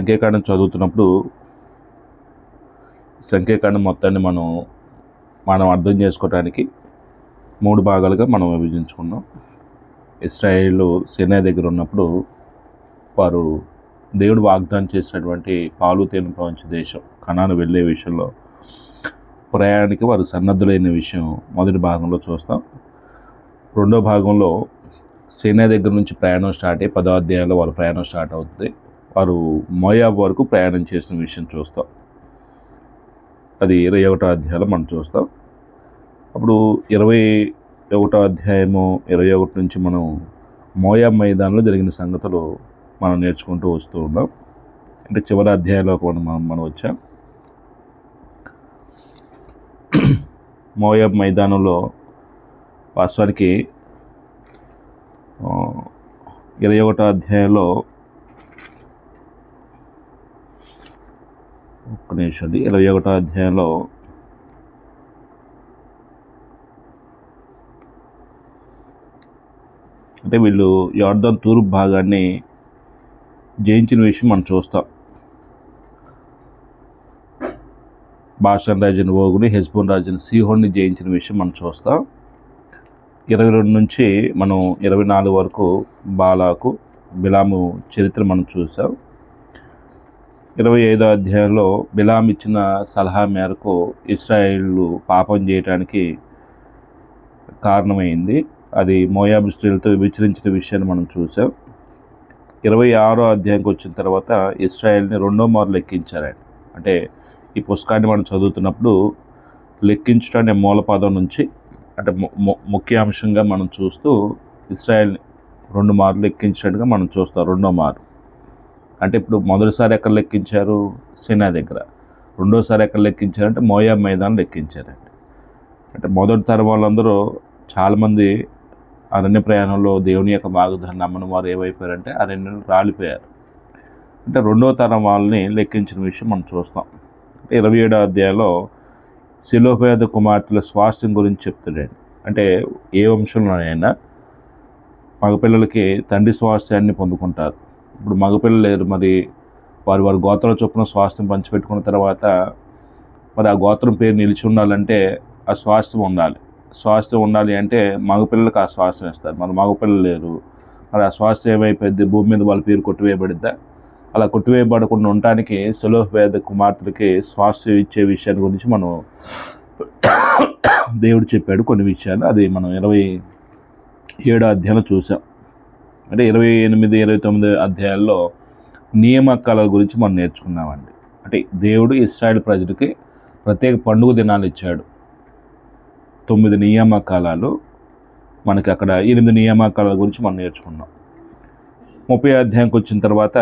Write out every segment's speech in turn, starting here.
సంఖ్యాకాండం చదువుతున్నప్పుడు సంఖ్యాకాండం మొత్తాన్ని మనం అర్థం చేసుకోవడానికి 3 భాగాలుగా మనం విభజించుకున్నాం. ఇశ్రాయేలు సీనాయి దగ్గర ఉన్నప్పుడు వారు దేవుడు వాగ్దానం చేసినటువంటి పాలు తేనె ప్రపంచ దేశం కనాను వెళ్ళే విషయంలో ప్రయాణానికి వారు సన్నద్ధులైన విషయం మొదటి భాగంలో చూస్తాం. రెండో భాగంలో సీనాయి దగ్గర నుంచి ప్రయాణం స్టార్ట్ అయ్యి 10వ అధ్యాయంలో వారు ప్రయాణం స్టార్ట్ అవుతుంది. వారు మోయాబు వరకు ప్రయాణం చేసిన విషయం చూస్తాం. అది 21వ అధ్యాయంలో మనం చూస్తాం. అప్పుడు 21వ అధ్యాయము 21 నుంచి మనం మోయాబు మైదానంలో జరిగిన సంగతులు మనం నేర్చుకుంటూ వస్తూ ఉన్నాం. అంటే చివరి అధ్యాయంలో మనం వచ్చాం. మోయాబు మైదానంలో వాస్తవానికి 21వ అధ్యాయంలో ఒక్క నిమిషం, 21వ అధ్యాయంలో అంటే వీళ్ళు యొర్దాను తూర్పు భాగాన్ని జయించిన విషయం మనం చూస్తాం. బాషాన్ రాజుని ఓగుని, హెష్బోన్ రాజుని సీహోన్ని జయించిన విషయం మనం చూస్తాం. 22 నుంచి మనం 24 వరకు బాలాకు బిలాము చరిత్ర మనం చూసాం. 25వ అధ్యాయంలో బిలాము ఇచ్చిన సలహా మేరకు ఇశ్రాయేలు పాపం చేయడానికి కారణమైంది. అది మోయాబు స్త్రీలతో విచరించిన విషయాన్ని మనం చూసాం. 26వ అధ్యాయంకి వచ్చిన తర్వాత ఇశ్రాయేల్ని 2వ మారు లెక్కించారండి. అంటే ఈ పుస్తకాన్ని మనం చదువుతున్నప్పుడు లెక్కించడం అనే మూలపదం నుంచి అంటే ముఖ్యాంశంగా మనం చూస్తూ ఇశ్రాయేల్ని 2 మార్లు లెక్కించినట్టుగా మనం చూస్తాం. 2వ మారు అంటే ఇప్పుడు మొదటిసారి ఎక్కడ లెక్కించారు? సీనాయి దగ్గర. రెండోసారి ఎక్కడ లెక్కించారంటే మోయాబు మైదానం లెక్కించారండి. అంటే మొదటి తరం వాళ్ళందరూ చాలామంది అరణ్య ప్రయాణంలో దేవుని యొక్క వాగ్దానాన్ని నమ్మని వారు ఏమైపోయారంటే అరణ్యంలో రాలిపోయారు. అంటే 2వ తరం వాళ్ళని లెక్కించిన విషయం మనం చూస్తాం. 27వ అధ్యాయంలో సెలోఫేద కుమార్తెల స్వాస్థ్యం గురించి చెప్తాడండి. అంటే ఏ వంశంలోనైనా మగపిల్లలకి తండ్రి స్వాస్థ్యాన్ని పొందుకుంటారు. ఇప్పుడు మగపిల్లలు లేరు, మరి వారి గోత్రాల చొప్పున స్వాస్థ్యం పంచిపెట్టుకున్న తర్వాత మరి ఆ గోత్రం పేరు నిలిచి ఉండాలంటే ఆ స్వాస్థ్యం ఉండాలి. స్వాస్థ్యం ఉండాలి అంటే మగపిల్లలకు ఆ స్వాస్థ్యం ఇస్తారు. మరి మగపిల్లలు లేరు, మరి ఆ స్వాస్థ్యం ఏమైపోద్ది? భూమి మీద వాళ్ళ పేరు కొట్టివేయబడిద్దా? అలా కొట్టివేయబడకుండా ఉండటానికి సెలోఫేద కుమార్తెలకి స్వాస్థ్యం ఇచ్చే విషయాన్ని గురించి మనం దేవుడు చెప్పాడు కొన్ని విషయాలు. అది మనం 27వ అధ్యాయంలో చూసాం. అంటే 28, 29 అధ్యాయాల్లో నియామకాల గురించి మనం నేర్చుకున్నామండి. అంటే దేవుడు ఇశ్రాయేలు ప్రజలకి ప్రత్యేక పండుగ దినాలు ఇచ్చాడు. 9 నియామకాలు మనకి అక్కడ 8 నియామకాల గురించి మనం నేర్చుకున్నాం. 30వ అధ్యాయంకి వచ్చిన తర్వాత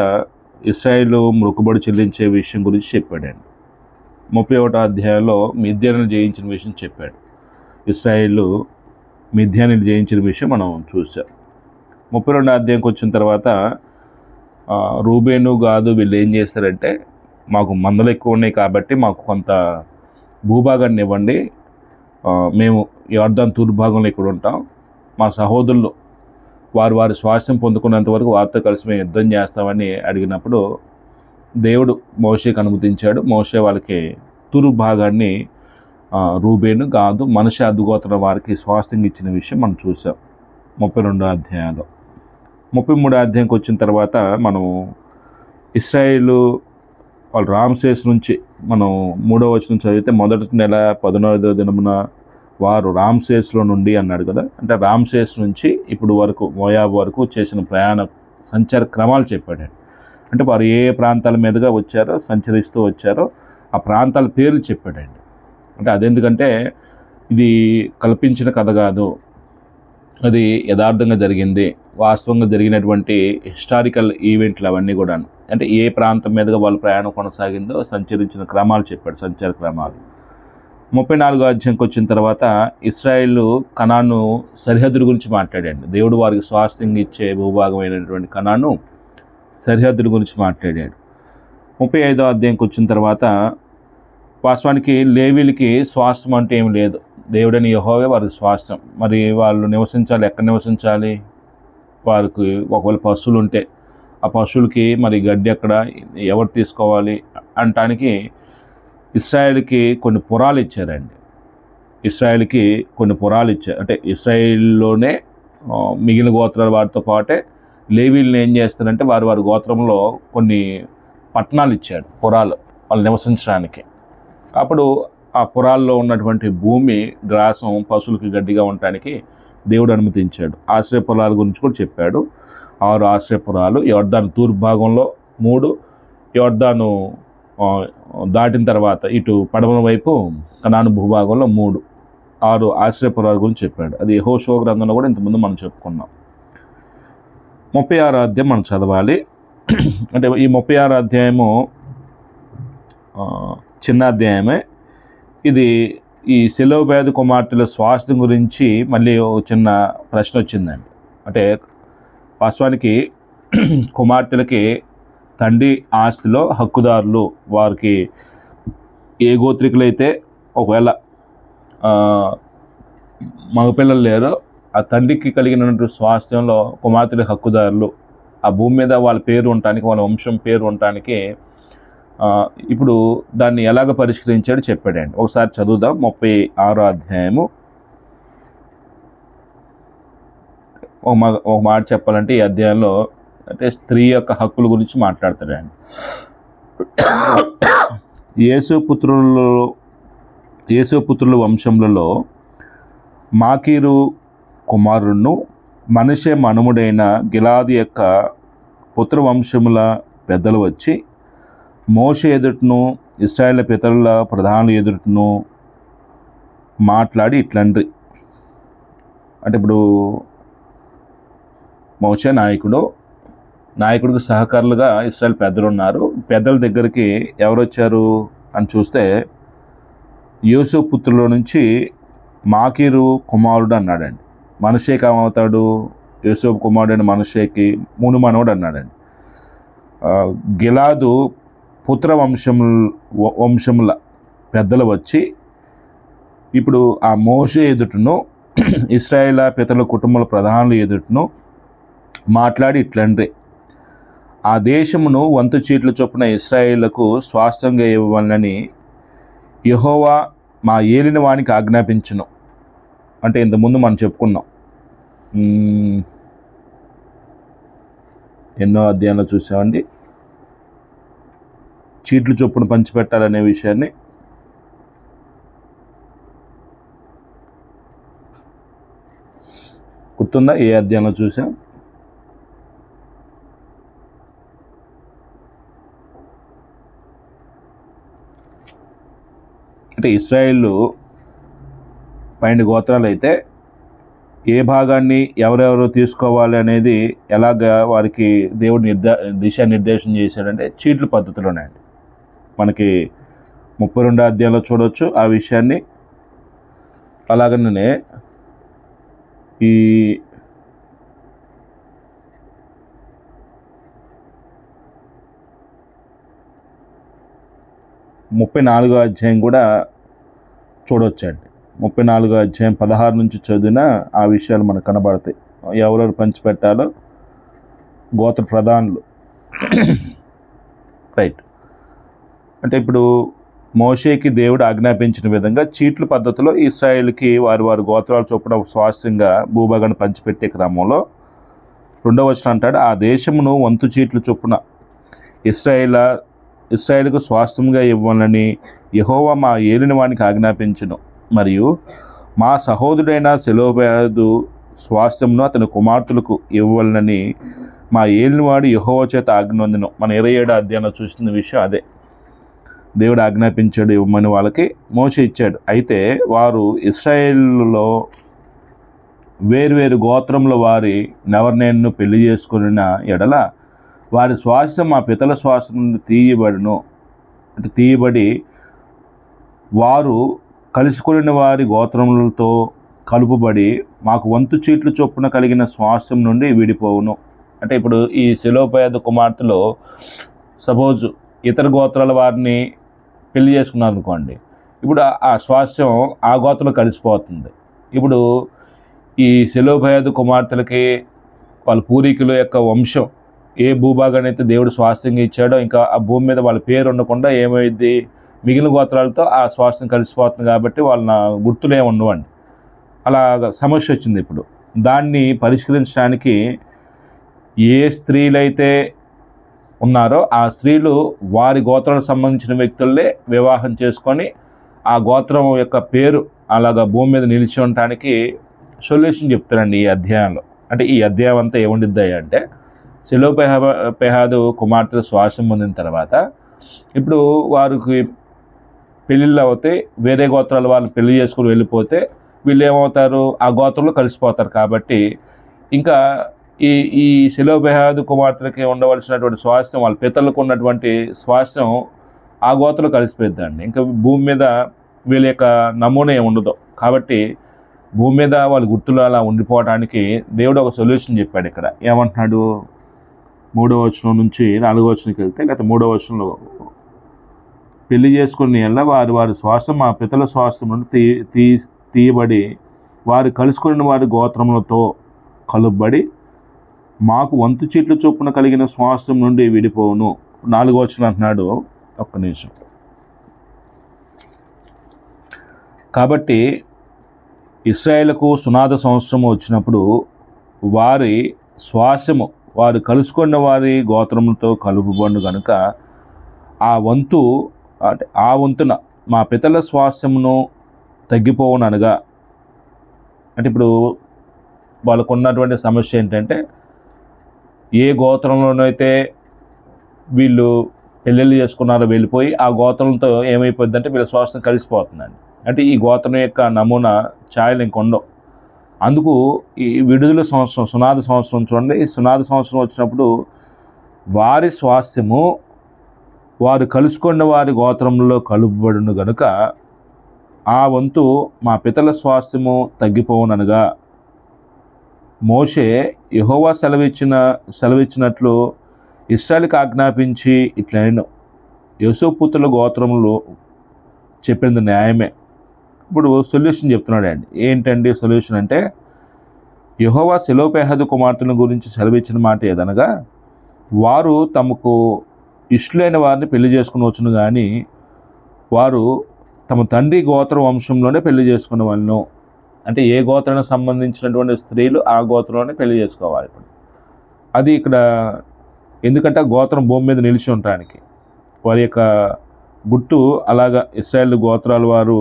ఇశ్రాయేలు మొక్కుబడి చెల్లించే విషయం గురించి చెప్పాడండి. 31వ అధ్యాయంలో మిద్యానులు జయించిన విషయం చెప్పాడు. ఇశ్రాయేలు మిద్యానులు జయించిన విషయం మనం చూసాం. 32వ అధ్యాయంకి వచ్చిన తర్వాత రూబేను, గాదు వీళ్ళు ఏం చేస్తారంటే మాకు మందలు ఎక్కువ ఉన్నాయి కాబట్టి మాకు కొంత భూభాగాన్ని ఇవ్వండి, మేము యొర్దాను తూర్పు భాగంలో ఇక్కడ ఉంటాం, మా సహోదరులు వారి స్వాస్థ్యం పొందుకున్నంత వరకు వారితో కలిసి మేము యుద్ధం చేస్తామని అడిగినప్పుడు దేవుడు మోషేకి అనుమతించాడు. మోషే వాళ్ళకి తూర్పు భాగాన్ని రూబేను, గాదు, మనష్షే అర్థగోత్రం వారికి స్వాస్థ్యం ఇచ్చిన విషయం మనం చూసాం 32వ అధ్యాయంలో. 33వ అధ్యాయంకి వచ్చిన తర్వాత మనం ఇశ్రాయేలు వాళ్ళు రామ్సేస్ నుంచి మనం 3వ వచనం చదివితే మొదటి నెల 19వ దినమున వారు రామ్సేస్లో నుండి అన్నాడు కదా. అంటే రామ్సేస్ నుంచి ఇప్పుడు వరకు మోయాబు వరకు చేసిన ప్రయాణ సంచార క్రమాలు చెప్పాడు. అంటే వారు ఏ ప్రాంతాల మీదుగా వచ్చారో సంచరిస్తూ వచ్చారో ఆ ప్రాంతాల పేర్లు చెప్పాడండి. అంటే అదెందుకంటే ఇది కల్పించిన కథ కాదు, అది యథార్థంగా జరిగింది, వాస్తవంగా జరిగినటువంటి హిస్టారికల్ ఈవెంట్లు అవన్నీ కూడా. అంటే ఏ ప్రాంతం మీదుగా వాళ్ళ ప్రయాణం కొనసాగిందో సంచరించిన క్రమాలు చెప్పాడు, సంచార క్రమాలు. 34వ అధ్యాయంకి వచ్చిన తర్వాత ఇశ్రాయేలు కనాను సరిహద్దుల గురించి మాట్లాడాడు. దేవుడు వారికి స్వాస్థ్యంగా ఇచ్చే భూభాగమైనటువంటి కనాను సరిహద్దుల గురించి మాట్లాడాడు. 35వ అధ్యాయంకి వచ్చిన తర్వాత వాస్తవానికి లేవీలకి స్వాస్థ్యం అంటే ఏమి లేదు, దేవుడని యెహోవా వారికి స్వాస్థ్యం. మరి వాళ్ళు నివసించాలి, ఎక్కడ నివసించాలి? వారికి ఒకవేళ పశువులు ఉంటే ఆ పశువులకి మరి గడ్డి ఎక్కడ, ఎవరు తీసుకోవాలి అనటానికి ఇశ్రాయేలుకి కొన్ని పురాలు ఇచ్చారండి. ఇశ్రాయేలుకి కొన్ని పురాలు ఇచ్చారు. అంటే ఇశ్రాయేల్లోనే మిగిలిన గోత్రాల వారితో పాటే లేవీలను ఏం చేస్తారంటే వారి వారి గోత్రంలో కొన్ని పట్టణాలు ఇచ్చాడు, పురాలు, వాళ్ళు నివసించడానికి. అప్పుడు ఆ పురాల్లో ఉన్నటువంటి భూమి గ్రాసం పశువులకి గడ్డిగా ఉండటానికి దేవుడు అనుమతించాడు. ఆశ్రయ పొలాల గురించి కూడా చెప్పాడు. 6 ఆశ్రయ పొలాలు, యొర్దాను తూర్పు భాగంలో 3, యొర్దాను దాటిన తర్వాత ఇటు పడమర వైపు కనాను భూభాగంలో 3, 6 ఆశ్రయ పొలాల గురించి చెప్పాడు. అది యెహోషువ గ్రంథంలో కూడా ఇంతకుముందు మనం చెప్పుకున్నాం. 36వ అధ్యాయం మనం చదవాలి. అంటే ఈ 36వ అధ్యాయము చిన్న అధ్యాయమే. ఇది ఈ సెలోబేదు కుమార్తెల స్వాస్థ్యం గురించి మళ్ళీ ఒక చిన్న ప్రశ్న వచ్చిందండి. అంటే వాస్తవానికి కుమార్తెలకి తండ్రి ఆస్తిలో హక్కుదారులు, వారికి ఏ గోత్రికులైతే ఒకవేళ మగపిల్లలు లేరో ఆ తండ్రికి కలిగినటువంటి స్వాస్థ్యంలో కుమార్తెల హక్కుదారులు, ఆ భూమి మీద వాళ్ళ పేరు ఉండటానికి, వాళ్ళ వంశం పేరు ఉండటానికి ఇప్పుడు దాన్ని ఎలాగ పరిష్కరించాడు చెప్పాడండి. ఒకసారి చదువుదాం. 36వ అధ్యాయము. ఒక మాట చెప్పాలంటే ఈ అధ్యాయంలో అంటే స్త్రీ యొక్క హక్కుల గురించి మాట్లాడతాడండి. యేసుపుత్రుల వంశములలో మాకీరు కుమారుడును మనషే మనుముడైన గిలాదు యొక్క పుత్రవంశముల పెద్దలు వచ్చి మోషే ఎదుటను ఇశ్రాయేల్ పితరుల ప్రధానుల ఎదుటను మాట్లాడి ఇట్లండ్రి. అంటే ఇప్పుడు మోషే నాయకుడికి సహకారులుగా ఇశ్రాయేల్ పెద్దలు ఉన్నారు. పెద్దల దగ్గరికి ఎవరు వచ్చారు అని చూస్తే యూసుఫ్ పుత్రుల నుంచి మాకీరు కుమారుడు అన్నాడండి. మనషేకి ఏమవుతాడు? యూసుఫ్ కుమారుడైన మనషేకి మును మనవడు అన్నాడండి. గిలాదు పుత్ర వంశముల పెద్దలు వచ్చి ఇప్పుడు ఆ మోషే ఎదుటను ఇశ్రాయేల్ పితరుల కుటుంబాల ప్రధానుల ఎదుటను మాట్లాడి ఇట్లండ్రి. ఆ దేశమును 100 చీట్ల చొప్పున ఇశ్రాయేలుకు స్వాస్థ్యంగా ఇవ్వాలని యెహోవా మా ఏలిన వానికి ఆజ్ఞాపించును. అంటే ఇంతకుముందు మనం చెప్పుకున్నాం, ఎన్నో అధ్యాయంలో చూసామండి చీట్లు చొప్పున పంచిపెట్టాలనే విషయాన్ని. గుర్తుందా? ఏ అధ్యాయంలో చూసాం? అంటే ఇశ్రాయేలు 12 గోత్రాలు అయితే ఏ భాగాన్ని ఎవరెవరు తీసుకోవాలి అనేది ఎలాగా వారికి దేవుడు దిశానిర్దేశం చేశాడంటే చీట్ల పద్ధతిలోనే అండి. మనకి 32వ అధ్యాయంలో చూడవచ్చు ఆ విషయాన్ని. అలాగనే ఈ 34వ అధ్యాయం కూడా చూడవచ్చండి. 34వ అధ్యాయం 16 నుంచి చదివిన ఆ విషయాలు మనకు కనబడతాయి. ఎవరెవరు పంచిపెట్టాలో గోత్ర ప్రధానులు. రైట్. అంటే ఇప్పుడు మోషేకి దేవుడు ఆజ్ఞాపించిన విధంగా చీట్ల పద్ధతిలో ఇశ్రాయేలుకి వారి వారి గోత్రాల చొప్పున స్వాస్థ్యంగా భూభాగాన్ని పంచిపెట్టే క్రమంలో 2వ వచనం అంటాడు, ఆ దేశమును 100 చీట్ల చొప్పున ఇశ్రాయేలుకు స్వాస్థ్యంగా ఇవ్వాలని యెహోవా మా ఏలిన వానికి ఆజ్ఞాపించును. మరియు మా సహోదరుడైన సెలోబేదు స్వాస్థ్యమును అతని కుమార్తెలకు ఇవ్వాలని మా ఏలినవాడు యెహోవా చేత ఆజ్ఞనొందెను. మన 27వ అధ్యాయంలో చూస్తున్న విషయం అదే. దేవుడు ఆజ్ఞాపించాడు ఇవ్వమని, వాళ్ళకి మోషే ఇచ్చాడు. అయితే వారు ఇశ్రాయేలులో వేరువేరు గోత్రముల వారి నెవర్నేను పెళ్లి చేసుకున్న ఎడల వారి స్వాస్థ్యం మా పితల స్వాస్థ్యం నుండి తీయబడి వారు కలుసుకుని వారి గోత్రములతో కలుపుబడి మాకు 100 చీట్ల చొప్పున కలిగిన స్వాస్థ్యం నుండి విడిపోవును. అంటే ఇప్పుడు ఈ సెలోబేదు కుమార్తెలో సపోజ్ ఇతర గోత్రాల వారిని పెళ్లి చేసుకున్నారు అనుకోండి, ఇప్పుడు ఆ స్వాస్థ్యం ఆ గోత్రంలో కలిసిపోతుంది. ఇప్పుడు ఈ సెలోబేదు కుమార్తెలకి వాళ్ళ పూర్వీకుల యొక్క వంశం ఏ భూభాగాన్ని అయితే దేవుడు స్వాస్థ్యంగా ఇచ్చాడో ఇంకా ఆ భూమి మీద వాళ్ళ పేరు ఉండకుండా ఏమైంది, మిగిలిన గోత్రాలతో ఆ స్వాస్థ్యం కలిసిపోతుంది కాబట్టి వాళ్ళ గుర్తులే ఉండవండి. అలా సమస్య వచ్చింది. ఇప్పుడు దాన్ని పరిష్కరించడానికి ఏ స్త్రీలైతే ఉన్నారో ఆ స్త్రీలు వారి గోత్రాలకు సంబంధించిన వ్యక్తులే వివాహం చేసుకొని ఆ గోత్రం యొక్క పేరు అలాగా భూమి మీద నిలిచి ఉండటానికి సొల్యూషన్ చెప్తారండి ఈ అధ్యాయంలో. అంటే ఈ అధ్యాయం అంతా ఏముండిద్దాయి అంటే, సెలోపెహాదు కుమార్తె శ్వాసం పొందిన తర్వాత ఇప్పుడు వారికి పెళ్ళిళ్ళు అవుతే వేరే గోత్రాల వాళ్ళు పెళ్లి చేసుకుని వెళ్ళిపోతే వీళ్ళు ఏమవుతారు, ఆ గోత్రంలో కలిసిపోతారు. కాబట్టి ఇంకా ఈ ఈ సెలోపెహాదు కుమార్తెకి ఉండవలసినటువంటి స్వాస్థ్యం, వాళ్ళ పితరులకు ఉన్నటువంటి స్వాస్థ్యం ఆ గోత్రంలో కలిసిపోద్దండి. ఇంకా భూమి మీద వీళ్ళ యొక్క నమూనా ఏమి ఉండదు. కాబట్టి భూమి మీద వాళ్ళ గుర్తులు అలా ఉండిపోవడానికి దేవుడు ఒక సొల్యూషన్ చెప్పాడు. ఇక్కడ ఏమంటున్నాడు, 3వ వచనం నుంచి 4వ వచనంకి వెళ్తే, గత 3వ వచనంలో పెళ్లి చేసుకుని ఎలా వారి స్వాస్థ్యం మా పితల స్వాస్థ్యం నుండి తీయబడి వారు కలుసుకున్న వారి గోత్రములతో కలుబడి మాకు వంతు చీట్లు చొప్పున కలిగిన స్వాస్థ్యం నుండి విడిపోవును. 4వ వచనం అంటున్నాడు, ఒక్క నిమిషం. కాబట్టి ఇశ్రాయేలుకు సునాద సంవత్సరము వచ్చినప్పుడు వారి స్వాస్థ్యము వారు కలుసుకున్న వారి గోత్రములతో కలుపుబండు కనుక ఆ వంతున మా పితల స్వాస్థ్యమును తగ్గిపోవుననగా, అంటే ఇప్పుడు వాళ్ళకు ఉన్నటువంటి సమస్య ఏంటంటే, ఏ గోత్రంలోనైతే వీళ్ళు పెళ్ళిళ్ళు చేసుకున్నారో వెళ్ళిపోయి ఆ గోత్రంతో ఏమైపోద్దంటే వీళ్ళ స్వాస్థ్యం కలిసిపోతుందండి. అంటే ఈ గోత్రం యొక్క నమూనా ఛాయలు ఇంకొండవు. అందుకు ఈ విడుదల సంవత్సరం, సునాద సంవత్సరం చూడండి. ఈ సునాద సంవత్సరం వచ్చినప్పుడు వారి స్వాస్థ్యము వారు కలుసుకున్న వారి గోత్రంలో కలుపబడును గనుక ఆ వంతు మా పితల స్వాస్థ్యము తగ్గిపోవుననగా మోషే యెహోవా సెలవిచ్చినట్లు ఇశ్రాయేలుకు ఆజ్ఞాపించి ఇట్లనెను. యోసేపు పుత్రుల గోత్రములు చెప్పింది న్యాయమే. ఇప్పుడు సొల్యూషన్ చెప్తున్నాడు అండి. ఏంటండి సొల్యూషన్ అంటే, యెహోవా సెలోపెహాదు కుమార్తెల గురించి సెలవిచ్చిన మాట ఏదనగా, వారు తమకు ఇష్టలైన వారిని పెళ్లి చేసుకుని వచ్చును కానీ వారు తమ తండ్రి గోత్ర వంశంలోనే పెళ్లి చేసుకునే వాళ్ళను. అంటే ఏ గోత్రానికి సంబంధించినటువంటి స్త్రీలు ఆ గోత్రంలోనే పెళ్లి చేసుకోవాలి. ఇప్పుడు అది ఇక్కడ ఎందుకంటే ఆ గోత్రం భూమి మీద నిలిచి ఉండటానికి వారి యొక్క గుర్తు అలాగా ఇశ్రాయేలు గోత్రాల వారు,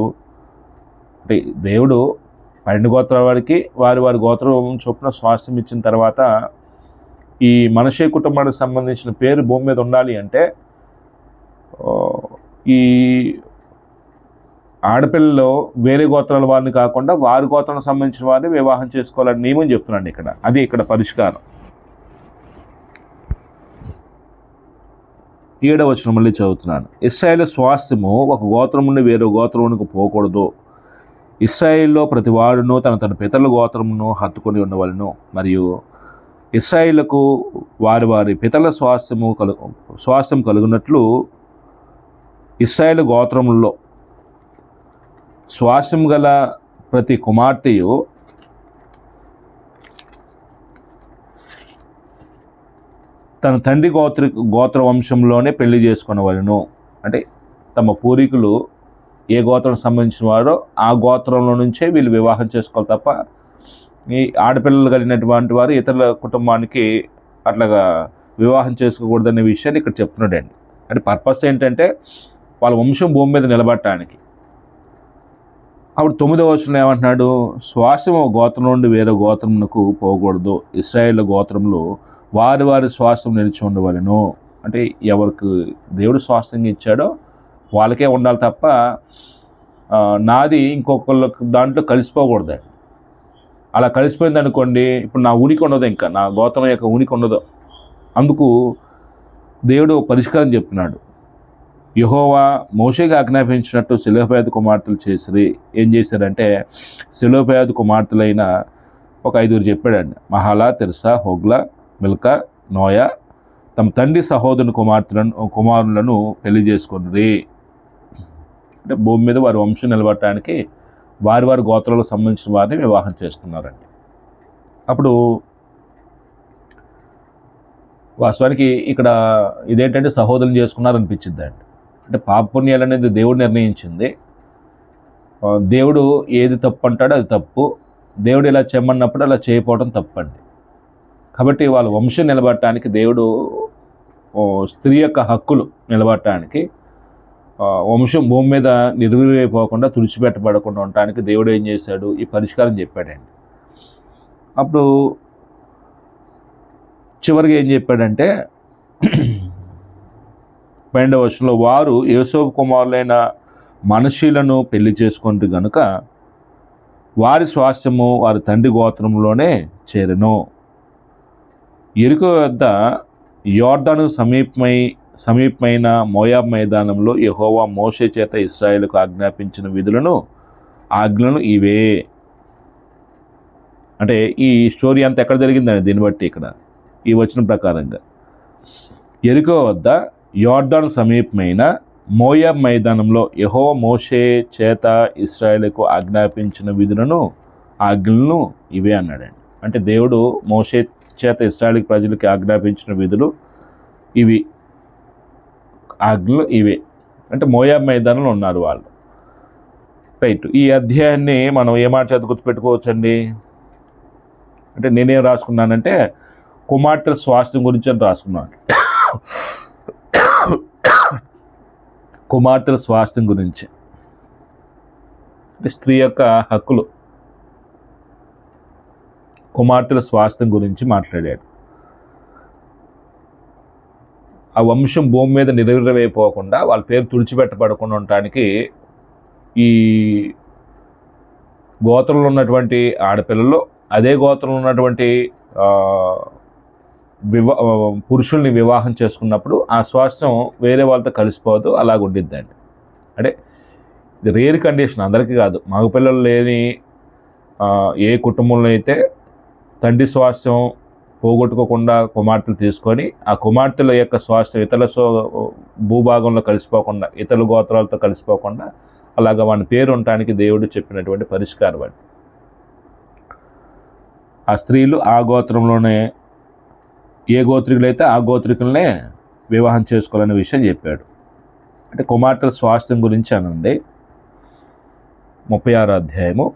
అంటే దేవుడు 12 గోత్రాల వారికి వారి గోత్రం చొప్పున స్వాస్థ్యం ఇచ్చిన తర్వాత ఈ మనషే కుటుంబానికి సంబంధించిన పేరు భూమి మీద ఉండాలి అంటే ఈ ఆడపిల్లలో వేరే గోత్రాల వారిని కాకుండా వారి గోత్రానికి సంబంధించిన వారిని వివాహం చేసుకోవాలని నియమం చెప్తున్నాను ఇక్కడ. అది ఇక్కడ పరిష్కారం. 7వ వచనం మళ్ళీ చదువుతున్నాను. ఇశ్రాయేలు స్వాస్థ్యము ఒక గోత్రం నుండి వేరే గోత్రమునకు పోకూడదు. ఇశ్రాయేల్లో ప్రతి వాడును తన పితరుల గోత్రమును హత్తుకొని ఉండవలను. మరియు ఇశ్రాయేలుకు వారి పితరుల స్వాస్థ్యం కలుగునట్లు ఇశ్రాయేలు గోత్రములలో స్వాస్థ్యం గల ప్రతి కుమార్తెయు తన తండ్రి గోత్ర వంశంలోనే పెళ్లి చేసుకునేవాళ్ళను. అంటే తమ పూర్వీకులు ఏ గోత్రం సంబంధించిన వారో ఆ గోత్రంలో నుంచే వీళ్ళు వివాహం చేసుకోవాలి తప్ప ఈ ఆడపిల్లలు కలిగినటువంటి వారు ఇతరుల కుటుంబానికి అట్లాగా వివాహం చేసుకోకూడదనే విషయాన్ని ఇక్కడ చెప్తున్నాడండి. అంటే పర్పస్ ఏంటంటే వాళ్ళ వంశం భూమి మీద నిలబడటానికి. అప్పుడు 9వ వచనంలో ఏమంటున్నాడు, స్వాస్థ్యం గోత్రం నుండి వేరే గోత్రమునకు పోకూడదు. ఇశ్రాయేలు గోత్రంలో వారి స్వాస్థ్యం నిలిచి ఉండవలను. అంటే ఎవరికి దేవుడు స్వాస్థ్యంగా ఇచ్చాడో వాళ్ళకే ఉండాలి తప్ప నాది ఇంకొకళ్ళకి దాంట్లో కలిసిపోకూడదండి. అలా కలిసిపోయింది అనుకోండి, ఇప్పుడు నా ఉనికి ఉండదు, ఇంకా నా గోత్రం యొక్క ఉనికి ఉండదు. అందుకు దేవుడు పరిష్కారం చెప్తున్నాడు. యెహోవా మోషేగా ఆజ్ఞాపించినట్టు సెలోపెహాదు కుమార్తెలు చేసిరి. ఏం చేశారంటే సెలోపెహాదు కుమార్తెలైన ఒక 5 చెప్పాడండి. Mahlah, Tirzah, Hoglah, Milcah, Noah తమ తండ్రి సహోదరుని కుమారులను పెళ్లి చేసుకున్నది. అంటే భూమి మీద వారి వంశం నిలబడటానికి వారి గోత్రాలకు సంబంధించిన వారిని వివాహం చేసుకున్నారండి. అప్పుడు వాస్తవానికి ఇక్కడ ఇదేంటంటే సహోదరులు చేసుకున్నారనిపించింది అండి. అంటే పాపపుణ్యాలు అనేది దేవుడు నిర్ణయించింది. దేవుడు ఏది తప్పు అంటాడో అది తప్పు, దేవుడు ఇలా చేయమన్నప్పుడు అలా చేయకపోవడం తప్పండి. కాబట్టి వాళ్ళ వంశం నిలబడటానికి దేవుడు స్త్రీ యొక్క హక్కులు నిలబడటానికి వంశం భూమి మీద నిర్వీర్యమైపోకుండా తుడిచిపెట్టబడకుండా ఉండటానికి దేవుడు ఏం చేశాడు, ఈ పరిష్కారం చెప్పాడండి. అప్పుడు చివరికి ఏం చెప్పాడంటే 12వ వచనంలో, వారు యోసేపు కుమారులైన మనష్షీలను పెళ్లి చేసుకుంటూ గనుక వారి స్వాస్థ్యము వారి తండ్రి గోత్రంలోనే చేరెను. యెరికో వద్ద యోర్దాను సమీపమైన మోయాబు మైదానంలో యెహోవా మోషే చేత ఇశ్రాయేలుకు ఆజ్ఞాపించిన ఆజ్ఞలను ఇవే. అంటే ఈ స్టోరీ అంతా ఎక్కడ జరిగిందండి, దీన్ని బట్టి ఇక్కడ ఈ వచనం ప్రకారంగా యెరికో వద్ద యోర్దాను సమీపమైన మోయాబు మైదానంలో యెహోవా మోషే చేత ఇశ్రాయేలుకు ఆజ్ఞాపించిన ఆజ్ఞలను ఇవే అన్నాడండి. అంటే దేవుడు మోషే చేత ఇశ్రాయేలు ప్రజలకి ఆజ్ఞాపించిన విధులు ఇవి, ఆజ్ఞలు ఇవే. అంటే మోయాబు మైదానంలో ఉన్నారు వాళ్ళు. రైట్. ఈ అధ్యాయాన్ని మనం ఏమాట చేత గుర్తుపెట్టుకోవచ్చండి. అంటే నేనేం రాసుకున్నానంటే కుమార్తెల స్వాస్థ్యం గురించి అని రాసుకున్నాను. కుమార్తెల స్వాస్థ్యం గురించి, స్త్రీ యొక్క హక్కులు, కుమార్తెల స్వాస్థ్యం గురించి మాట్లాడాడు. ఆ వంశం భూమి మీద నిర్వీర్యమైపోకుండా వాళ్ళ పేరు తుడిచిపెట్టబడకుండా ఉండటానికి ఈ గోత్రంలో ఉన్నటువంటి ఆడపిల్లలు అదే గోత్రంలో ఉన్నటువంటి పురుషుల్ని వివాహం చేసుకున్నప్పుడు ఆ స్వాస్థ్యం వేరే వాళ్ళతో కలిసిపోదు, అలాగ ఉండిద్దండి. అంటే ఇది రేర్ కండిషన్, అందరికీ కాదు. మగపిల్లలు లేని ఏ కుటుంబంలో అయితే తండ్రి స్వాస్థ్యం పోగొట్టుకోకుండా కుమార్తెలు తీసుకొని ఆ కుమార్తెల యొక్క స్వాస్థ్యం ఇతరుల భూభాగంలో కలిసిపోకుండా, ఇతరుల గోత్రాలతో కలిసిపోకుండా అలాగ వాని పేరు ఉండటానికి దేవుడు చెప్పినటువంటి పరిష్కారం అండి. ఆ స్త్రీలు ఆ గోత్రంలోనే, ఏ గోత్రికులైతే ఆ గోత్రికులనే వివాహం చేసుకోవాలనే విషయం చెప్పాడు. అంటే కుమార్తెల స్వాస్థ్యం గురించి అనండి 36వ అధ్యాయము.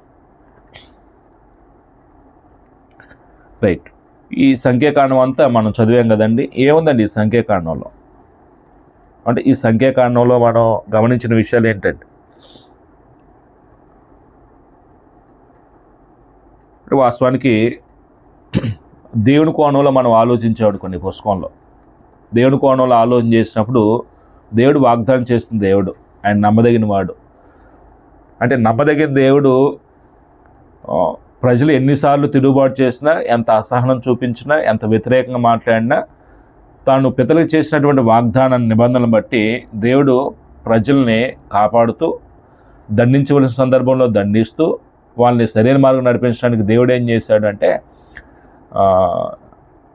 రైట్. ఈ సంఖ్యాకాండం అంతా మనం చదివాం కదండి. ఏముందండి ఈ సంఖ్యాకాండంలో? అంటే ఈ సంఖ్యాకాండంలో మనం గమనించిన విషయాలు ఏంటంటే, వాస్తవానికి దేవుని కోణంలో మనం ఆలోచించేవాడు కొన్ని పుస్తకంలో. దేవుని కోణంలో ఆలోచన చేసినప్పుడు దేవుడు వాగ్దానం చేస్తున్న దేవుడు, ఆయన నమ్మదగిన వాడు. అంటే నమ్మదగిన దేవుడు ప్రజలు ఎన్నిసార్లు తిరుగుబాటు చేసినా, ఎంత అసహనం చూపించినా, ఎంత వ్యతిరేకంగా మాట్లాడినా, తాను పితలకు చేసినటువంటి వాగ్దాన నిబంధనలు బట్టి దేవుడు ప్రజల్ని కాపాడుతూ, దండించవలసిన సందర్భంలో దండిస్తూ, వాళ్ళని సరైన మార్గం నడిపించడానికి దేవుడు ఏం చేశాడంటే,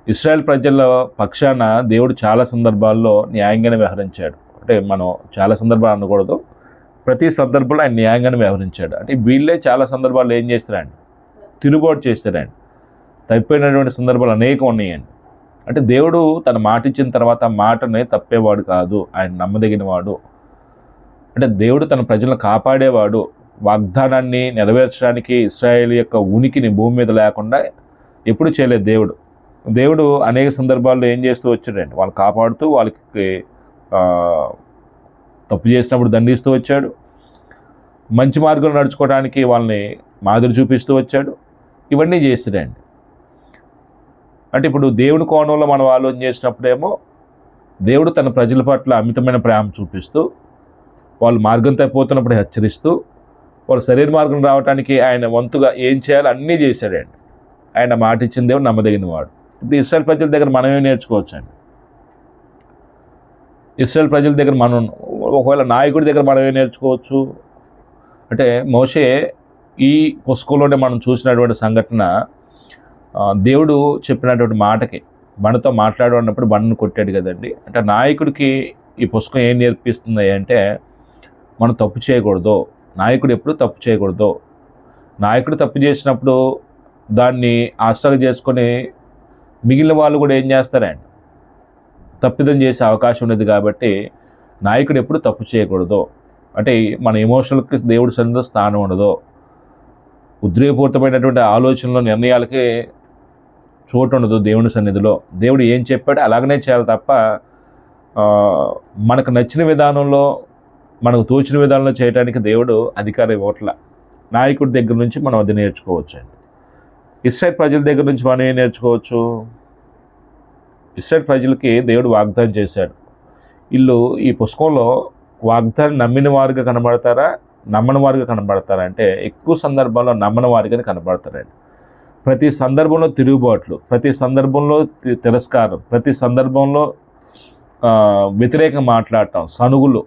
ఇశ్రాయేల్ ప్రజల పక్షాన దేవుడు చాలా సందర్భాల్లో న్యాయంగానే వ్యవహరించాడు. అంటే మనం చాలా సందర్భాలు అనకూడదు, ప్రతి సందర్భంలో ఆయన న్యాయంగానే వ్యవహరించాడు. అంటే వీళ్ళే చాలా సందర్భాల్లో ఏం చేస్తారండి, తిరుగుబాటు చేస్తారండి. తప్పిపోయినటువంటి సందర్భాలు అనేకం ఉన్నాయండి. అంటే దేవుడు తన మాట ఇచ్చిన తర్వాత మాటని తప్పేవాడు కాదు, ఆయన నమ్మదగినవాడు. అంటే దేవుడు తన ప్రజలను కాపాడేవాడు. వాగ్దానాన్ని నెరవేర్చడానికి ఇశ్రాయేల్ యొక్క ఉనికిని భూమి మీద లేకుండా ఎప్పుడు చేయలేదు దేవుడు. దేవుడు అనేక సందర్భాల్లో ఏం చేస్తూ వచ్చాడండి, వాళ్ళు కాపాడుతూ, వాళ్ళకి తప్పు చేసినప్పుడు దండిస్తూ వచ్చాడు. మంచి మార్గంలో నడుచుకోవడానికి వాళ్ళని మాదిరి చూపిస్తూ వచ్చాడు. ఇవన్నీ చేస్తాడండి. అంటే ఇప్పుడు దేవుని కోణంలో మనం ఆలోచన చేసినప్పుడేమో దేవుడు తన ప్రజల పట్ల అమితమైన ప్రేమ చూపిస్తూ, వాళ్ళు మార్గం తప్పిపోతున్నప్పుడు హెచ్చరిస్తూ, వాళ్ళు సరైన మార్గం రావడానికి ఆయన వంతుగా ఏం చేయాలో అన్నీ చేశాడండి. ఆయన మాట ఇచ్చిన దేవుడు నమ్మదగిన వాడు. ఇప్పుడు ఇశ్రాయేల్ ప్రజల దగ్గర మనమే నేర్చుకోవచ్చండి. ఇశ్రాయేల్ ప్రజల దగ్గర మనం, ఒకవేళ నాయకుడి దగ్గర మనమే నేర్చుకోవచ్చు. అంటే మోషే ఈ పుస్తకంలోనే మనం చూసినటువంటి సంఘటన, దేవుడు చెప్పినటువంటి మాటకి బండతో మాట్లాడు అన్నప్పుడు బండను కొట్టాడు కదండి. అంటే నాయకుడికి ఈ పుస్తకం ఏం నేర్పిస్తుంది అంటే, మనం తప్పు చేయకూడదు, నాయకుడు ఎప్పుడు తప్పు చేయకూడదు. నాయకుడు తప్పు చేసినప్పుడు దాన్ని ఆసరా చేసుకొని మిగిలిన వాళ్ళు కూడా ఏం చేస్తారండి, తప్పిదం చేసే అవకాశం ఉండేది. కాబట్టి నాయకుడు ఎప్పుడు తప్పు చేయకూడదు, అంటే మన ఎమోషనల్కి దేవుడి సన్నిధిలో స్థానం ఉండదు, ఉద్రేకపూరితమైనటువంటి ఆలోచనలు నిర్ణయాలకి చోటు ఉండదు దేవుని సన్నిధిలో. దేవుడు ఏం చెప్పాడో అలాగనే చేయాలి తప్ప మనకు నచ్చిన విధానంలో, మనకు తోచిన విధానంలో చేయడానికి దేవుడు అధికారం ఇవ్వట్ల. నాయకుడి దగ్గర నుంచి మనం అది నేర్చుకోవచ్చు అండి. ఇశ్రాయేలు ప్రజల దగ్గర నుంచి మనం ఏం నేర్చుకోవచ్చు? ఇశ్రాయేలు ప్రజలకి దేవుడు వాగ్దానం చేశాడు. వీళ్ళు ఈ పుస్తకంలో వాగ్దానం నమ్మిన వారుగా కనబడతారా, నమ్మని వారుగా కనబడతారా అంటే ఎక్కువ సందర్భాల్లో నమ్మని వారిగానే కనబడతారండి. ప్రతి సందర్భంలో తిరుగుబాట్లు, ప్రతి సందర్భంలో తిరస్కారం, ప్రతి సందర్భంలో వ్యతిరేకంగా మాట్లాడటం, సనుగులు,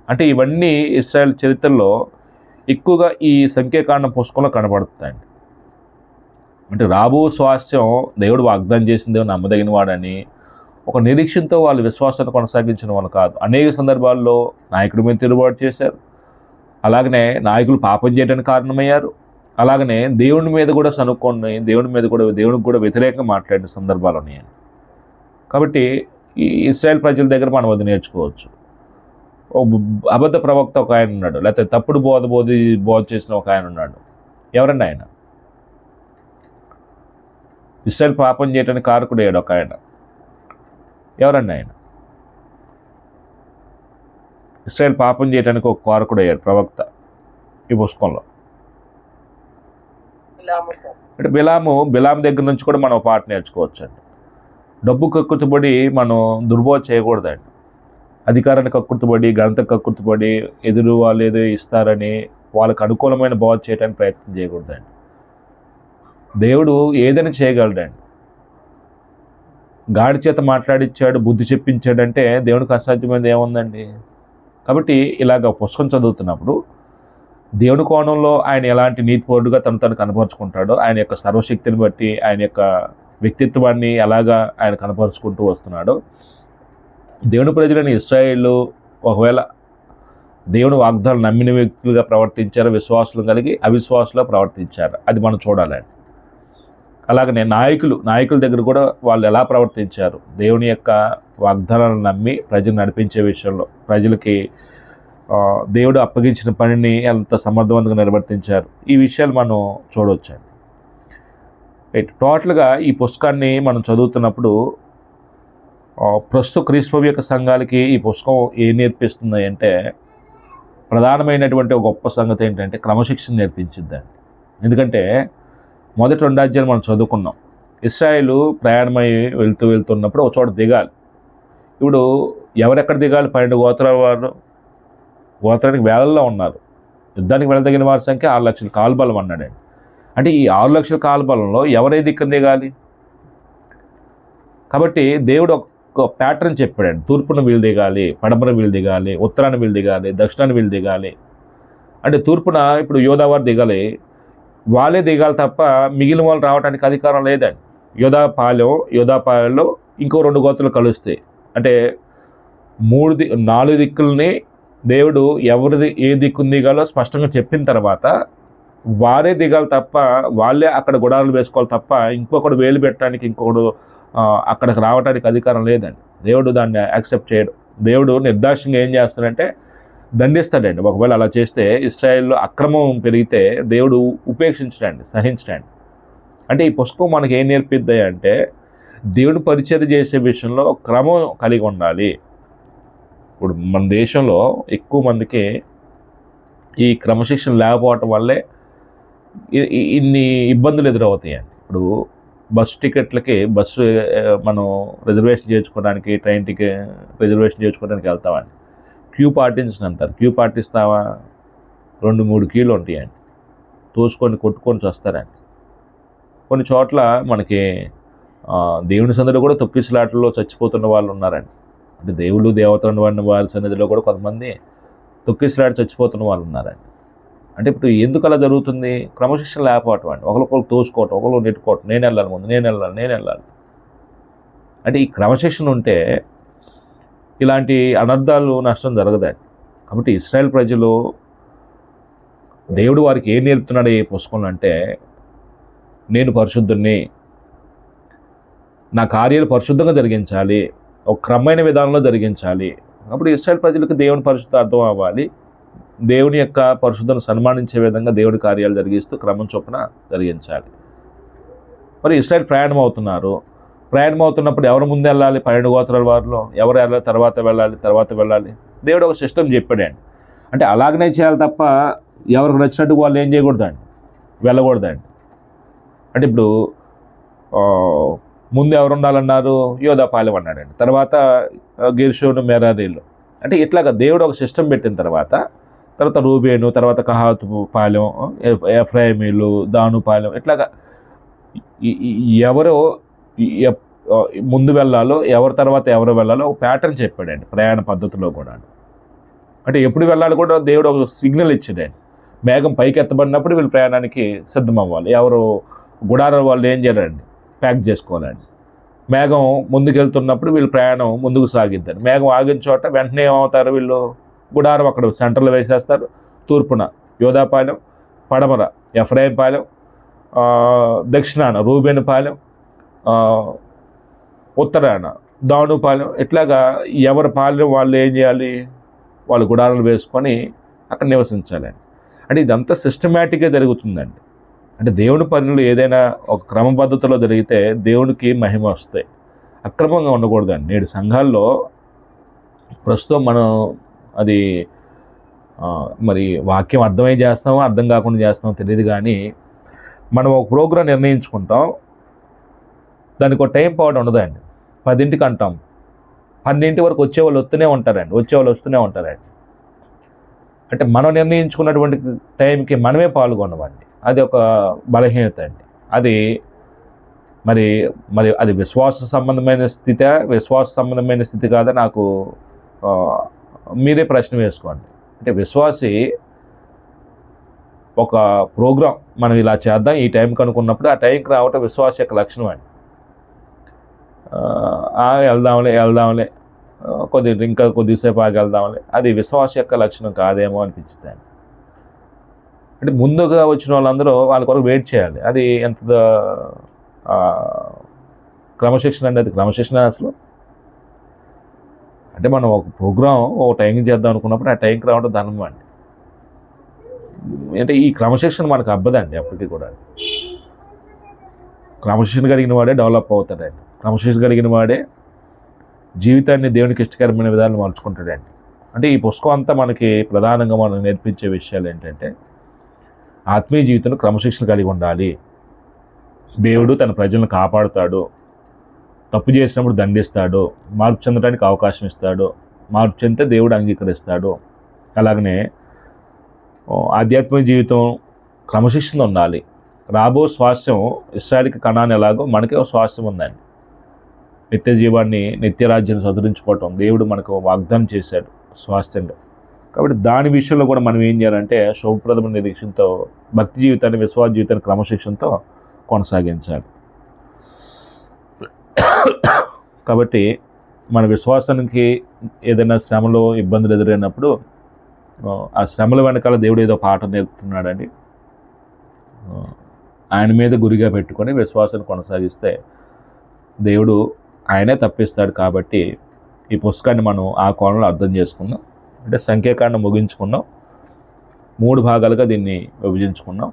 అంటే ఇవన్నీ ఇశ్రాయేలు చరిత్రలో ఎక్కువగా ఈ సంఖ్యాకాండం పుస్తకంలో కనబడుతాయండి. అంటే రాబో స్వాస్థ్యం దేవుడు వాగ్దానం చేసిన దేవుడు నమ్మదగిన వాడని ఒక నిరీక్షణతో వాళ్ళు విశ్వాసాన్ని కొనసాగించిన వాళ్ళు కాదు. అనేక సందర్భాల్లో నాయకుడి మీద తిరుగుబాటు చేశారు, అలాగనే నాయకులు పాపం చేయడానికి కారణమయ్యారు, అలాగనే దేవుని మీద కూడా సనుక్కొని దేవునికి కూడా వ్యతిరేకంగా మాట్లాడిన సందర్భాలు ఉన్నాయండి. కాబట్టి ఈ ఇశ్రాయేలు ప్రజల దగ్గర మనం అది నేర్చుకోవచ్చు. అబద్ధ ప్రవక్త ఒక ఆయన ఉన్నాడు, లేకపోతే తప్పుడు బోధ చేసిన ఒక ఆయన ఉన్నాడు. ఎవరండి ఆయన? ఇశ్రాయేలు పాపం చేయడానికి కారకుడయ్యాడు ఒక ఆయన. ఎవరండి ఆయన? ఇశ్రాయేలు పాపం చేయడానికి ఒక కారకుడయ్యాడు ప్రవక్త ఈ పుస్తకంలో. అంటే బిలాము దగ్గర నుంచి కూడా మనం పాట నేర్చుకోవచ్చు అండి. డబ్బు కక్కుతుబడి మనం దుర్బోధ చేయకూడదండి. అధికారాన్ని కక్కుతుబడి, ఘనత కక్కుతుబడి, ఎదురు వాళ్ళు ఏదో ఇస్తారని వాళ్ళకు అనుకూలమైన బోధ చేయడానికి ప్రయత్నం చేయకూడదండి. దేవుడు ఏదైనా చేయగలడండి. గాడి చేత మాట్లాడిచ్చాడు, బుద్ధి చెప్పించాడంటే దేవునికి అసాధ్యమైనది ఏముందండి? కాబట్టి ఇలాగ పుస్తకం చదువుతున్నప్పుడు దేవుని కోణంలో ఆయన ఎలాంటి నీతిపరుడుగా తను కనపరుచుకుంటాడో, ఆయన యొక్క సర్వశక్తిని బట్టి ఆయన యొక్క వ్యక్తిత్వాన్ని ఎలాగా ఆయన కనపరుచుకుంటూ వస్తున్నాడో, దేవుని ప్రజలని ఇశ్రాయేలు ఒకవేళ దేవుని వాగ్దానాలు నమ్మిన వ్యక్తులుగా ప్రవర్తించారు, విశ్వాసులు కలిగి అవిశ్వాసులుగా ప్రవర్తించారు, అది మనం చూడాలండి. అలాగనే నాయకుల దగ్గర కూడా వాళ్ళు ఎలా ప్రవర్తించారు, దేవుని యొక్క వాగ్దానాలను నమ్మి ప్రజలు నడిపించే విషయంలో ప్రజలకి దేవుడు అప్పగించిన పనిని ఎంత సమర్థవంతంగా నిర్వర్తించారు, ఈ విషయాలు మనం చూడవచ్చండి. టోటల్గా ఈ పుస్తకాన్ని మనం చదువుతున్నప్పుడు ప్రస్తుత క్రీస్తు యొక్క సంఘాలకి ఈ పుస్తకం ఏం నేర్పిస్తుంది అంటే, ప్రధానమైనటువంటి ఒక గొప్ప సంగతి ఏంటంటే క్రమశిక్షణ నేర్పించిందండి. ఎందుకంటే మొదటి 2 అధ్యాయాలు మనం చదువుకున్నాం. ఇశ్రాయేలు ప్రయాణమై వెళ్తున్నప్పుడు ఒక చోట దిగాలి. ఇప్పుడు ఎవరెక్కడ దిగాలి? 12 గోత్రాల వారు గోత్రానికి వేలల్లో ఉన్నారు. యుద్ధానికి వెళ్ళదగిన వారి సంఖ్య 6 లక్షల కాల్బలం అన్నాడండి. అంటే ఈ 6 లక్షల కాల్బలంలో ఎవరే దిక్కున దిగాలి? కాబట్టి దేవుడు ఒక ప్యాటర్న్ చెప్పాడండి. తూర్పున వీళ్ళు దిగాలి, పడమర వీళ్ళు దిగాలి, ఉత్తరాన వీళ్ళు దిగాలి, దక్షిణాన్ని వీళ్ళు దిగాలి. అంటే తూర్పున ఇప్పుడు యోధావారు దిగాలి, వాళ్ళే దిగాలి తప్ప మిగిలిన వాళ్ళు రావడానికి అధికారం లేదండి. యోధాపాలెంలో ఇంకో 2 గోత్రాలు కలుస్తాయి. అంటే 4 దిక్కుల్ని దేవుడు ఎవరిది ఏ దిక్కుని దిగాలో స్పష్టంగా చెప్పిన తర్వాత వారే దిగాలి తప్ప, వాళ్ళే అక్కడ గుడారాలు వేసుకోవాలి తప్ప ఇంకొకడు వేలు పెట్టడానికి ఇంకొకడు అక్కడికి రావడానికి అధికారం లేదండి. దేవుడు దాన్ని యాక్సెప్ట్ చేయడు. దేవుడు నిర్దాక్షిణ్యంగా ఏం చేస్తాడంటే దండిస్తాడండి. ఒకవేళ అలా చేస్తే ఇశ్రాయేల్లో అక్రమం పెరిగితే దేవుడు ఉపేక్షించడండి, సహించడండి. అంటే ఈ పుస్తకం మనకి ఏం నేర్పిద్ది అంటే దేవుడు పరిచర్య చేసే విషయంలో క్రమం కలిగి ఉండాలి. ఇప్పుడు మన దేశంలో ఎక్కువ మందికి ఈ క్రమశిక్షణ లేకపోవటం వల్లే ఇన్ని ఇబ్బందులు ఎదురవుతాయండి. ఇప్పుడు బస్సు టికెట్లకి మనం రిజర్వేషన్ చేసుకోవడానికి, ట్రైన్ టికెట్ రిజర్వేషన్ చేసుకోవడానికి వెళ్తామండి. క్యూ పాటించని అంటారు. క్యూ పాటిస్తావా? 2-3 క్యూలు ఉంటాయండి. కొట్టుకొని వస్తారండి. కొన్ని చోట్ల మనకి దేవుని సన్నిధిలో కూడా తొక్కిసలాటల్లో చచ్చిపోతున్న వాళ్ళు ఉన్నారండి. అంటే దేవుళ్ళు దేవతలను వారి సన్నిధిలో కూడా కొంతమంది తొక్కిసలాట చచ్చిపోతున్న వాళ్ళు ఉన్నారండి. అంటే ఇప్పుడు ఎందుకు అలా జరుగుతుంది? క్రమశిక్షణ లేకపోవటం అండి. ఒకరికొకరు తోసుకోవటం, ఒకరు నెట్టుకోవటం, నేను వెళ్ళాలి ముందు, నేను వెళ్ళాలి. అంటే ఈ క్రమశిక్షణ ఉంటే ఇలాంటి అనర్థాలు, నష్టం జరగదండి. కాబట్టి ఇశ్రాయేల్ ప్రజలు దేవుడు వారికి ఏం నేర్పుతున్నాడు ఈ పుస్తకంలో అంటే, నేను పరిశుద్ధుణ్ణి, నా కార్యాలు పరిశుద్ధంగా జరిగించాలి, ఒక క్రమమైన విధానంలో జరిగించాలి. అప్పుడు ఇశ్రాయేల్ ప్రజలకు దేవుని పరిశుద్ధ అర్థం అవ్వాలి. దేవుని యొక్క పరిశుద్ధను సన్మానించే విధంగా దేవుడి కార్యాలు జరిగిస్తూ క్రమం చొప్పున జరిగించాలి. మరి ఇశ్రాయేల్ ప్రయాణం అవుతున్నప్పుడు ఎవరు ముందు వెళ్ళాలి? 12 గోత్రాల వారిలో ఎవరు వెళ్ళాలి? తర్వాత వెళ్ళాలి. దేవుడు ఒక సిస్టమ్ చెప్పాడండి. అంటే అలాగనే చేయాలి తప్ప ఎవరికి నచ్చినట్టు వాళ్ళు ఏం చేయకూడదండి, వెళ్ళకూడదండి. అంటే ఇప్పుడు ముందు ఎవరు ఉండాలన్నారు? యోధాపాలెం అన్నాడండి. తర్వాత గెర్షోను, మెరారీలు. అంటే ఇట్లాగా దేవుడు ఒక సిస్టమ్ పెట్టిన తర్వాత రూబేను, తర్వాత కహాతు పాలెం, ఎఫ్రాయిమీలు, దాను పాలెం, ఇట్లాగా ఎవరు ముందు వెళ్ళాలో, ఎవరి తర్వాత ఎవరు వెళ్ళాలో ఒక ప్యాటర్న్ చెప్పాడండి ప్రయాణ పద్ధతిలో కూడా. అంటే ఎప్పుడు వెళ్ళాలి కూడా దేవుడు ఒక సిగ్నల్ ఇచ్చాడండి. మేఘం పైకి ఎత్తబడినప్పుడు వీళ్ళు ప్రయాణానికి సిద్ధమవ్వాలి. ఎవరు గుడార వాళ్ళు ఏం చేయాలండి? ప్యాక్ చేసుకోవాలండి. మేఘం ముందుకు వెళ్తున్నప్పుడు వీళ్ళు ప్రయాణం ముందుకు సాగిద్దారు. మేఘం ఆగిన చోట వెంటనే ఏమవుతారు? వీళ్ళు గుడారం అక్కడ సెంటర్లో వేసేస్తారు. తూర్పున యోధాపాలెం, పడమర ఎఫ్రాయిం పాలెం, దక్షిణాన రూబేను పాలెం, ఉత్తరాన దాను పాలెం. ఇట్లాగా ఎవరి పాలెం వాళ్ళు ఏం చేయాలి? వాళ్ళు గుడారాలు వేసుకొని అక్కడ నివసించాలి. అంటే ఇదంతా సిస్టమేటిక్గా జరుగుతుందండి. అంటే దేవుని పనులు ఏదైనా ఒక క్రమ పద్ధతిలో జరిగితే దేవునికి మహిమ వస్తాయి. అక్రమంగా ఉండకూడదండి. నేడు సంఘాల్లో ప్రస్తుతం మనం అది మరి వాక్యం అర్థమై చేస్తామో అర్థం కాకుండా చేస్తామో తెలియదు, కానీ మనం ఒక ప్రోగ్రాం నిర్ణయించుకుంటాం. దానికి ఒక టైం పౌడ్ ఉండదండి. 10ంటికి అంటాం, 12 వరకు వచ్చేవాళ్ళు వస్తూనే ఉంటారండి. అంటే మనం నిర్ణయించుకున్నటువంటి టైంకి మనమే పాల్గొనమండి. అది ఒక బలహీనత అండి. అది మరి అది విశ్వాస సంబంధమైన స్థితి కాదా? నాకు మీరే ప్రశ్న వేసుకోండి. అంటే విశ్వాసి ఒక ప్రోగ్రాం మనం ఇలా చేద్దాం ఈ టైంకి అనుకున్నప్పుడు ఆ టైంకి రావటం విశ్వాస యొక్క లక్షణం అండి. వెళ్దాంలే ఇంకా కొద్దిసేపు ఆగి వెళ్దాంలే, అది విశ్వాస యొక్క లక్షణం కాదేమో అనిపించింది. అంటే ముందుగా వచ్చిన వాళ్ళందరూ వాళ్ళ కొరకు వెయిట్ చేయాలి. అది ఎంత క్రమశిక్షణ అండి. అది క్రమశిక్షణ అసలు. అంటే మనం ఒక ప్రోగ్రాం ఒక టైంకి చేద్దాం అనుకున్నప్పుడు ఆ టైంకి రావడం ధర్మం అండి. అంటే ఈ క్రమశిక్షణ మనకు అబ్బదండి అప్పటికీ కూడా. క్రమశిక్షణ కలిగిన వాడే డెవలప్ అవుతాడండి. క్రమశిక్షణ కలిగిన వాడే జీవితాన్ని దేవునికి ఇష్టకరమైన విధాలు మలుచుకుంటాడండి. అంటే ఈ పుస్తకం అంతా మనకి ప్రధానంగా మనం నేర్పించే విషయాలు ఏంటంటే, ఆత్మీయ జీవితంలో క్రమశిక్షణ కలిగి ఉండాలి. దేవుడు తన ప్రజలను కాపాడుతాడు, తప్పు చేసినప్పుడు దండిస్తాడు, మార్పు చెందడానికి అవకాశం ఇస్తాడు, మార్పు చెందితే దేవుడు అంగీకరిస్తాడు. అలాగనే ఆధ్యాత్మిక జీవితం క్రమశిక్షణ ఉండాలి. రాబో స్వాస్థ్యం ఇశ్రాయేలుకి కనాను ఎలాగో మనకే ఒక స్వాస్థ్యం ఉందండి. నిత్య జీవాన్ని, నిత్యరాజ్యాన్ని సదురించుకోవటం దేవుడు మనకు వాగ్దానం చేశాడు స్వాస్థ్యంగా. కాబట్టి దాని విషయంలో కూడా మనం ఏం చేయాలంటే శుభప్రదమైన నిరీక్షణతో భక్తి జీవితాన్ని, విశ్వాస జీవితాన్ని క్రమశిక్షణతో కొనసాగించాలి. కాబట్టి మన విశ్వాసానికి ఏదైనా శ్రమలో ఇబ్బందులు ఎదురైనప్పుడు ఆ శ్రమల వెనకాల దేవుడు ఏదో పాఠం నేర్పుతున్నాడండి. ఆయన మీద గురిగా పెట్టుకొని విశ్వాసాన్ని కొనసాగిస్తే దేవుడు ఆయనే తప్పిస్తాడు. కాబట్టి ఈ పుస్తకాన్ని మనం ఆ కోణంలో అర్థం చేసుకుందాం. అంటే సంఖ్యాకాండం ముగించుకున్నాం, 3 భాగాలుగా దీన్ని విభజించుకున్నాం.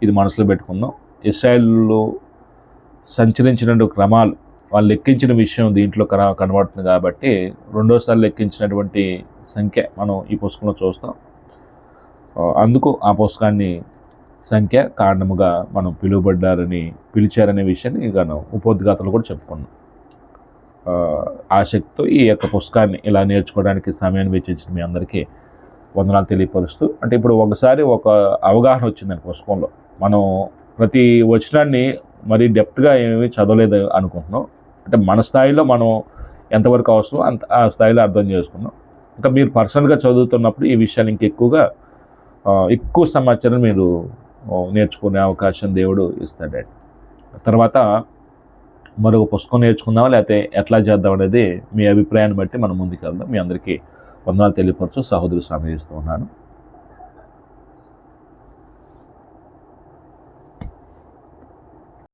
ఇది మనసులో పెట్టుకుందాం. ఇశ్రాయేలు సంచరించిన క్రమాలు, వాళ్ళు లెక్కించిన విషయం దీంట్లో కనబడుతుంది. కాబట్టి రెండోసారి లెక్కించినటువంటి సంఖ్య మనం ఈ పుస్తకంలో చూస్తాం. అందుకు ఆ పుస్తకాన్ని సంఖ్య కారణముగా మనం పిలిచారనే విషయాన్ని మనం ఉపోద్ఘాతలు కూడా చెప్పుకున్నాం. ఆసక్తితో ఈ యొక్క పుస్తకాన్ని ఇలా నేర్చుకోవడానికి సమయాన్ని వెచ్చించిన మీ అందరికీ వందనాలు తెలియపరుస్తూ, అంటే ఇప్పుడు ఒకసారి ఒక అవగాహన వచ్చిందని పుస్తకంలో, మనం ప్రతి వచనాన్ని మరీ డెప్త్గా ఏమీ చదవలేదు అనుకుంటున్నాం. అంటే మన స్థాయిలో మనం ఎంతవరకు అవసరం ఆ స్థాయిలో అర్థం చేసుకున్నాం. ఇంకా మీరు పర్సనల్గా చదువుతున్నప్పుడు ఈ విషయాన్ని ఎక్కువ సమాచారం మీరు నేర్చుకునే అవకాశం దేవుడు ఇస్తాడండి. తర్వాత మరొక పుస్తకం నేర్చుకుందామా లేకపోతే ఎట్లా చేద్దాం అనేది మీ అభిప్రాయాన్ని బట్టి మనం ముందుకు వెళ్దాం. మీ అందరికీ వందనాలు తెలియపరచు సహోదరు సమయిస్తూ ఉన్నాను.